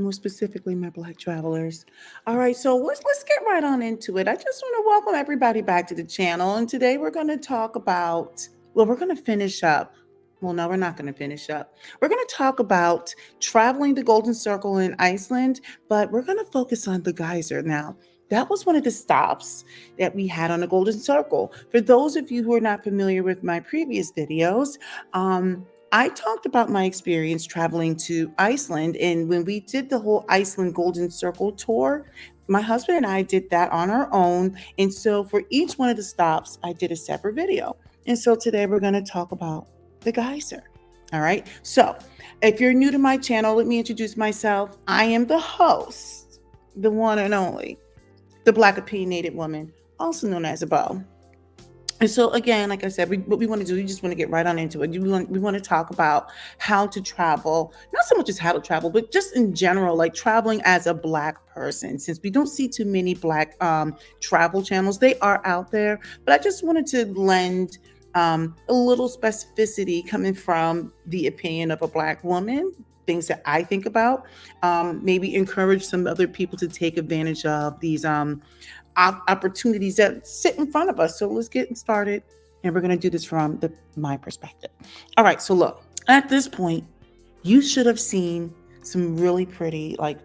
more specifically, my Black travelers. All right, so let's get right on into it. I just want to welcome everybody back to the channel, and today we're going to talk about. Well, we're going to finish up. Well, no, we're not going to finish up. We're going to talk about traveling the Golden Circle in Iceland, but we're going to focus on the geyser now. That was one of the stops that we had on the Golden Circle. For those of you who are not familiar with my previous videos, I talked about my experience traveling to Iceland. And when we did the whole Iceland Golden Circle tour, my husband and I did that on our own. And so for each one of the stops, I did a separate video. And so today we're going to talk about the geyser. All right. So if you're new to my channel, let me introduce myself. I am the host, the one and only, the Black opinionated woman, also known as a Bo. And so again, like I said, what we want to do, we just want to get right on into it. We want to talk about how to travel, not so much as how to travel, but just in general, like traveling as a Black person. Since we don't see too many Black travel channels, they are out there, but I just wanted to lend a little specificity coming from the opinion of a Black woman, things that I think about, maybe encourage some other people to take advantage of these opportunities that sit in front of us. So let's get started, and we're going to do this from my perspective. All right, so look, at this point, you should have seen some really pretty, like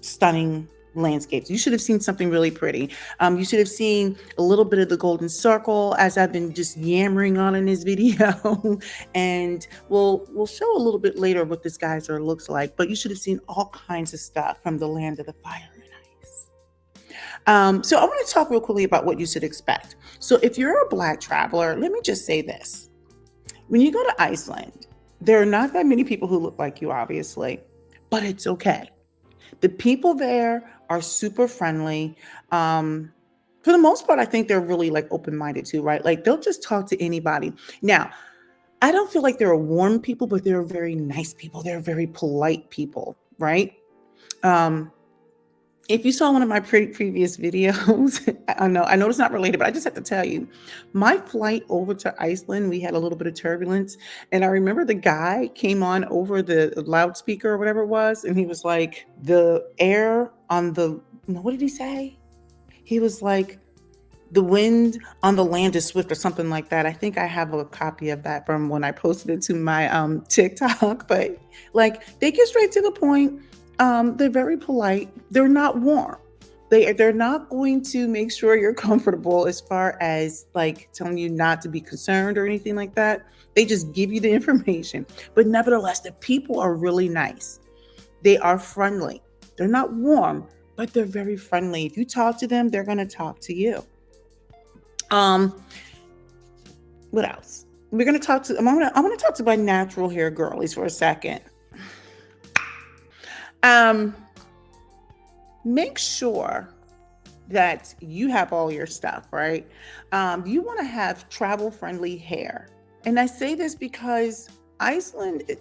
stunning landscapes. You should have seen something really pretty. You should have seen a little bit of the Golden Circle, as I've been just yammering on in this video. And we'll show a little bit later what this geyser looks like, but you should have seen all kinds of stuff from the land of the fire. So I want to talk real quickly about what you should expect. So if you're a Black traveler, let me just say this. When you go to Iceland, there are not that many people who look like you, obviously, but it's okay. The people there are super friendly. For the most part, I think they're really like open-minded too, right? Like they'll just talk to anybody. Now, I don't feel like they're warm people, but they're very nice people. They're very polite people, right? If you saw one of my previous videos, I know it's not related, but I just have to tell you, my flight over to Iceland, we had a little bit of turbulence. And I remember the guy came on over the loudspeaker or whatever it was. And he was like, the air on the, no, what did he say? He was like, the wind on the land is swift or something like that. I think I have a copy of that from when I posted it to my TikTok, but like they get straight to the point. They're very polite. They're not warm. They're not going to make sure you're comfortable as far as like telling you not to be concerned or anything like that. They just give you the information. But nevertheless, the people are really nice. They are friendly. They're not warm, but they're very friendly. If you talk to them, they're going to talk to you. What else? We're going to talk to, I'm going to talk to my natural hair girlies for a second. Make sure that you have all your stuff, right? You want to have travel friendly hair. And I say this because Iceland is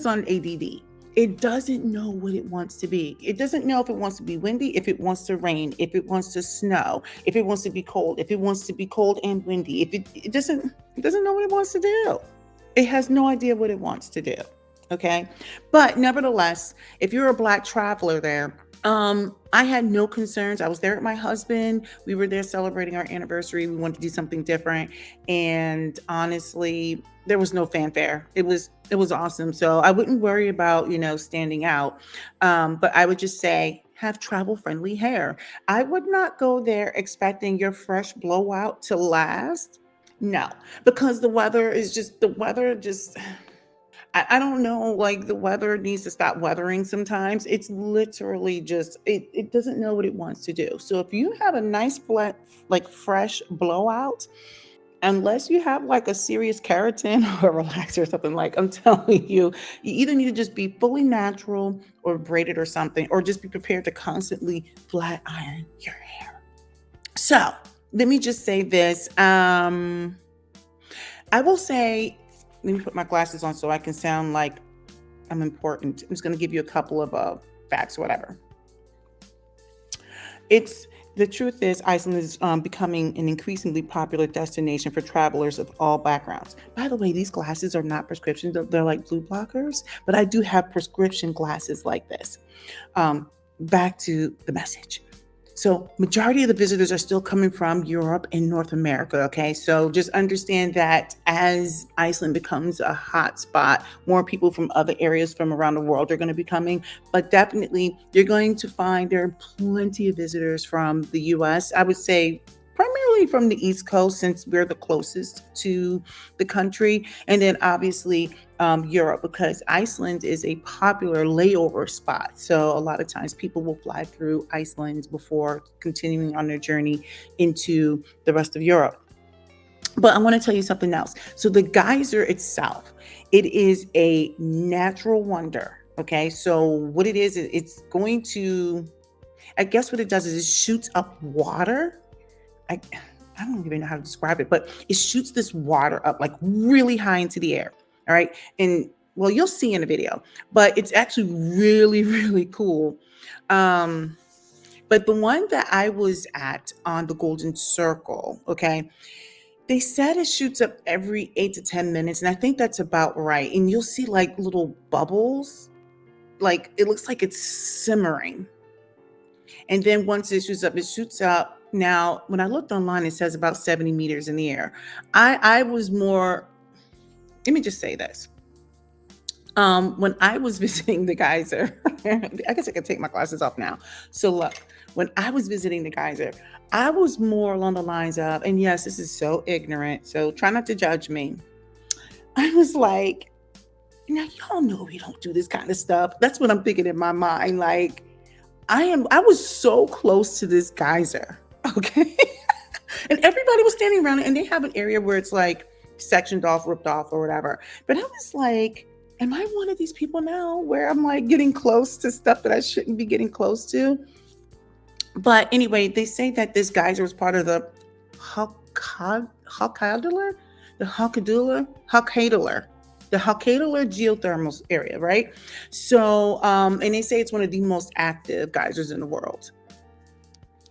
on ADD. It doesn't know what it wants to be. It doesn't know if it wants to be windy, if it wants to rain, if it wants to snow, if it wants to be cold, if it wants to be cold and windy. If it doesn't know what it wants to do. It has no idea what it wants to do. Okay. But nevertheless, if you're a Black traveler there, I had no concerns. I was there with my husband. We were there celebrating our anniversary. We wanted to do something different. And honestly, there was no fanfare. It was awesome. So I wouldn't worry about, standing out. But I would just say, have travel friendly hair. I would not go there expecting your fresh blowout to last. No, because the weather just, I don't know, like the weather needs to stop weathering sometimes. It's literally just, it doesn't know what it wants to do. So if you have a nice flat, like fresh blowout, unless you have like a serious keratin or a relaxer or something, like I'm telling you, you either need to just be fully natural or braided or something, or just be prepared to constantly flat iron your hair. So let me just say this. I will say, let me put my glasses on so I can sound like I'm important. I'm just going to give you a couple of facts, whatever. It's The truth is, Iceland is becoming an increasingly popular destination for travelers of all backgrounds. By the way, these glasses are not prescription, they're like blue blockers, but I do have prescription glasses like this. Back to the message. So majority of the visitors are still coming from Europe and North America. Okay. So just understand that as Iceland becomes a hot spot, more people from other areas from around the world are going to be coming. But definitely you're going to find there are plenty of visitors from the US. I would say primarily from the East Coast since we're the closest to the country. And then obviously Europe, because Iceland is a popular layover spot. So a lot of times people will fly through Iceland before continuing on their journey into the rest of Europe. But I want to tell you something else. So the geyser itself, it is a natural wonder. Okay. So what it is, it's going to, I guess what it does is it shoots up water. I, I don't even know how to describe it, but it shoots this water up like really high into the air. All right. And well, you'll see in the video, but it's actually really, really cool. Um, but the one that I was at on the Golden Circle, okay, they said it shoots up every 8 to 10 minutes. And I think that's about right. And you'll see like little bubbles, like it looks like it's simmering. And then once it shoots up, it shoots up. Now, when I looked online, it says about 70 meters in the air. I was more, let me just say this. When I was visiting the geyser, I guess I could take my glasses off now. So look, when I was visiting the geyser, I was more along the lines of, and yes, this is so ignorant, so try not to judge me. I was like, now y'all know we don't do this kind of stuff. That's what I'm thinking in my mind. Like, I was so close to this geyser. Okay. And everybody was standing around it, and they have an area where it's like sectioned off, ripped off, or whatever. But I was like, am I one of these people now where I'm like getting close to stuff that I shouldn't be getting close to? But anyway, they say that this geyser was part of the Halkadler, the Halkadler geothermal area, right? So, and they say it's one of the most active geysers in the world.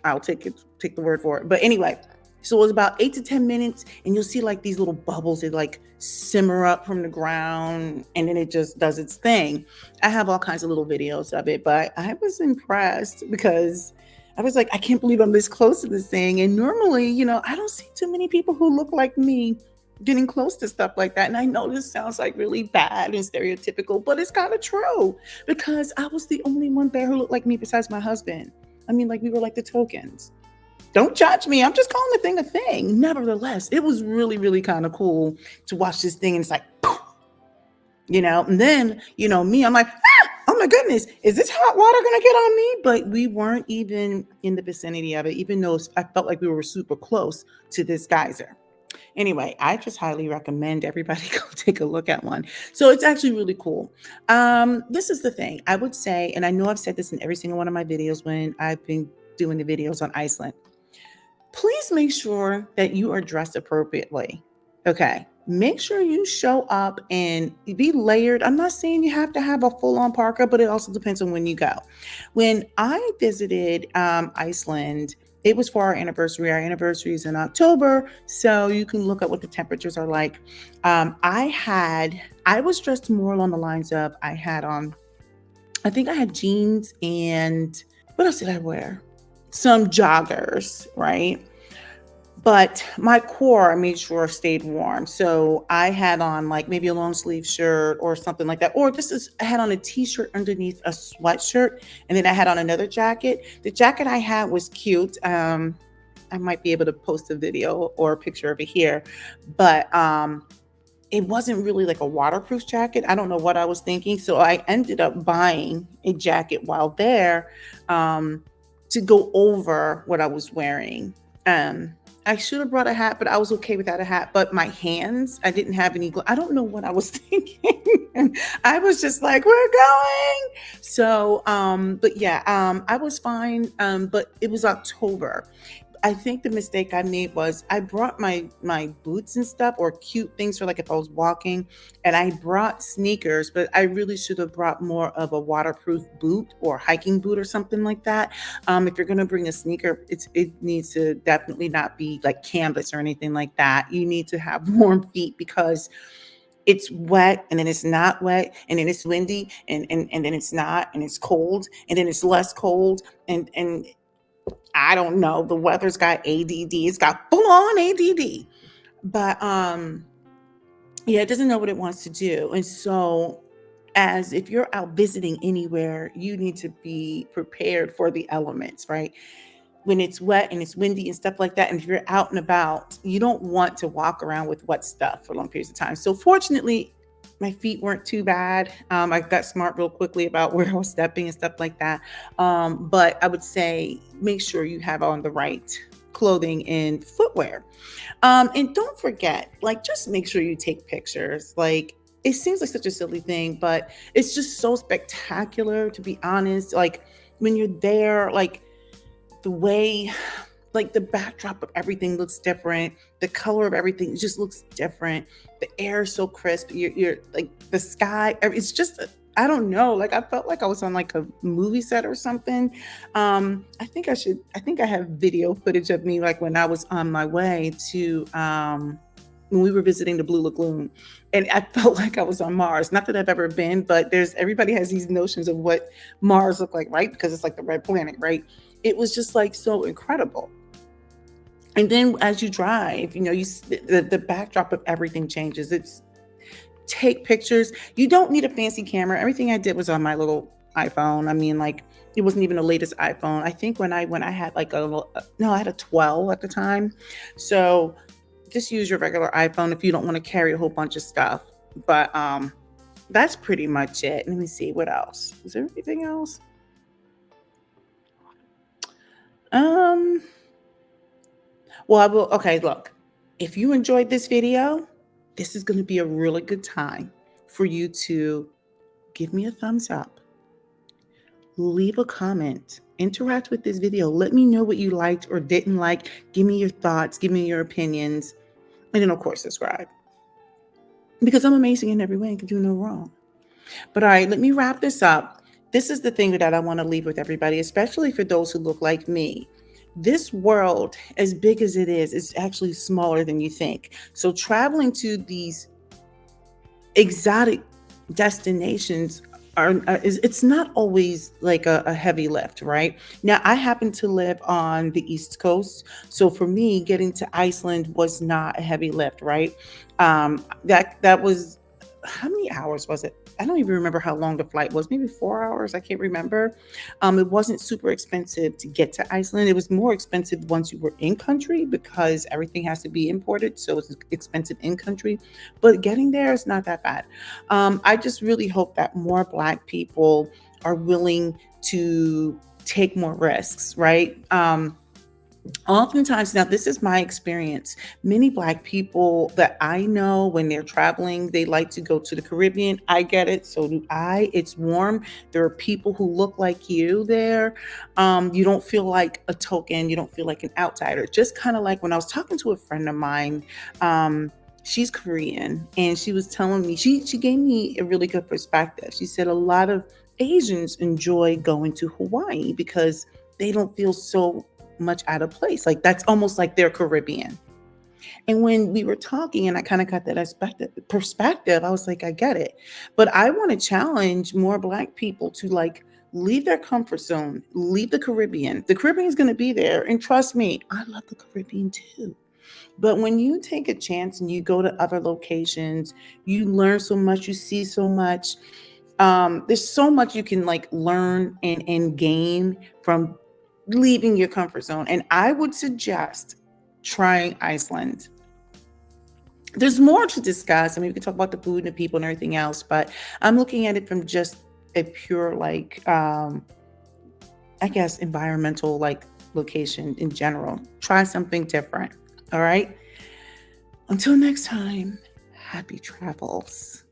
I'll take the word for it. But anyway, so it was about 8 to 10 minutes, and you'll see like these little bubbles. They like simmer up from the ground, and then it just does its thing. I have all kinds of little videos of it, but I was impressed because I was like, I can't believe I'm this close to this thing. And normally, I don't see too many people who look like me getting close to stuff like that. And I know this sounds like really bad and stereotypical, but it's kind of true because I was the only one there who looked like me besides my husband. I mean, like we were like the tokens. Don't judge me. I'm just calling the thing a thing. Nevertheless, it was really, really kind of cool to watch this thing. And it's like, poof, and then, me, I'm like, oh my goodness, is this hot water going to get on me? But we weren't even in the vicinity of it, even though I felt like we were super close to this geyser. Anyway, I just highly recommend everybody go take a look at one. So it's actually really cool. This is the thing I would say, and I know I've said this in every single one of my videos when I've been doing the videos on Iceland. Please make sure that you are dressed appropriately. Okay. Make sure you show up and be layered. I'm not saying you have to have a full-on parka, but it also depends on when you go. When I visited Iceland, it was for our anniversary. Our anniversary is in October, so you can look at what the temperatures are like. I was dressed more along the lines of I think I had jeans and what else did I wear? Some joggers, right? But my core, I made sure stayed warm. So I had on like maybe a long sleeve shirt or something like that. Or I had on a t-shirt underneath a sweatshirt. And then I had on another jacket. The jacket I had was cute. I might be able to post a video or a picture of it here. But it wasn't really like a waterproof jacket. I don't know what I was thinking. So I ended up buying a jacket while there to go over what I was wearing. I should have brought a hat, but I was okay without a hat. But my hands, I didn't have any. I don't know what I was thinking. And I was just like, we're going. So, but yeah, I was fine. But it was October. I think the mistake I made was I brought my boots and stuff, or cute things for like if I was walking, and I brought sneakers, but I really should have brought more of a waterproof boot or hiking boot or something like that. If you're gonna bring a sneaker, it needs to definitely not be like canvas or anything like that. You need to have warm feet because it's wet and then it's not wet and then it's windy and then it's not and it's cold and then it's less cold and I don't know. The weather's got ADD. It's got full on ADD. But yeah, it doesn't know what it wants to do. And so as if you're out visiting anywhere, you need to be prepared for the elements, right? When it's wet and it's windy and stuff like that. And if you're out and about, you don't want to walk around with wet stuff for long periods of time. So fortunately, my feet weren't too bad. I got smart real quickly about where I was stepping and stuff like that. But I would say make sure you have on the right clothing and footwear. And don't forget, like, just make sure you take pictures. Like, it seems like such a silly thing, but it's just so spectacular, to be honest. Like, when you're there, like, the way like the backdrop of everything looks different, the color of everything just looks different, the air is so crisp, you're like the sky, it's just I don't know, like I felt like I was on like a movie set or something. I think I have video footage of me like when I was on my way to when we were visiting the Blue Lagoon, and I felt like I was on Mars. Not that I've ever been, but there's everybody has these notions of what Mars looked like, right? Because it's like the red planet, right? It was just like so incredible. And then as you drive, the backdrop of everything changes. It's take pictures. You don't need a fancy camera. Everything I did was on my little iPhone. I mean, like it wasn't even the latest iPhone. I think when I had like no, I had a 12 at the time. So just use your regular iPhone if you don't want to carry a whole bunch of stuff. But that's pretty much it. Let me see what else. Is there anything else? Um Well, I will. Okay, look, if you enjoyed this video, this is going to be a really good time for you to give me a thumbs up, leave a comment, interact with this video. Let me know what you liked or didn't like. Give me your thoughts, give me your opinions, and then, of course, subscribe because I'm amazing in every way and can do no wrong. But all right, let me wrap this up. This is the thing that I want to leave with everybody, especially for those who look like me. This world, as big as it is actually smaller than you think. So traveling to these exotic destinations it's not always like a heavy lift, right? Now, I happen to live on the East Coast, so for me, getting to Iceland was not a heavy lift, right? That was how many hours was it? I don't even remember how long the flight was. Maybe 4 hours. I can't remember. It wasn't super expensive to get to Iceland. It was more expensive once you were in country because everything has to be imported, so it's expensive in country. But getting there is not that bad. I just really hope that more Black people are willing to take more risks, right? Oftentimes, now this is my experience. Many Black people that I know when they're traveling, they like to go to the Caribbean. I get it. So do I. It's warm. There are people who look like you there. You don't feel like a token. You don't feel like an outsider. Just kind of like when I was talking to a friend of mine. She's Korean, and she was telling me she gave me a really good perspective. She said a lot of Asians enjoy going to Hawaii because they don't feel so much out of place. Like that's almost like they're Caribbean. And when we were talking and I kind of got that perspective, I was like, I get it. But I want to challenge more Black people to like leave their comfort zone, leave the Caribbean. The Caribbean is going to be there. And trust me, I love the Caribbean too. But when you take a chance and you go to other locations, you learn so much, you see so much. There's so much you can like learn and gain from leaving your comfort zone. And I would suggest trying Iceland. There's more to discuss. I mean, we could talk about the food and the people and everything else, but I'm looking at it from just a pure, like, I guess, environmental, like, location in general. Try something different. All right. Until next time, happy travels.